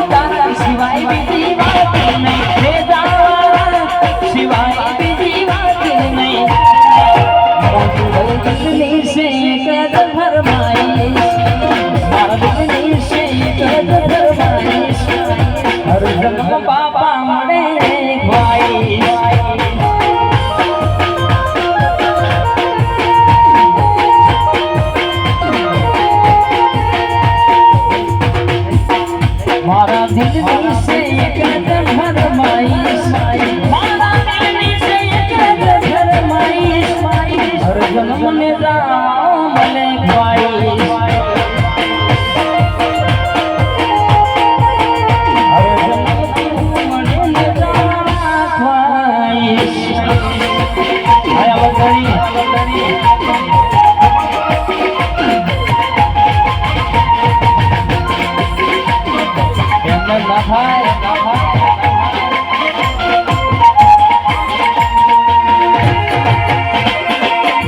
તારા સિવાય બીજી વાત નહીં રે જાવા સિવાય બીજી વાત નહીં મોટું દિલની છે કદ ફરમાઈશ મારા દિલની છે કદ ફરમાઈશ હર જન્મ બાપા મળે ભાઈ મારા દિલની છે કદ ફરમાઈશ મારા દિલની છે કદ ફરમાઈશ હર જન્મ ને જાઓ મળે ભાઈ Bye.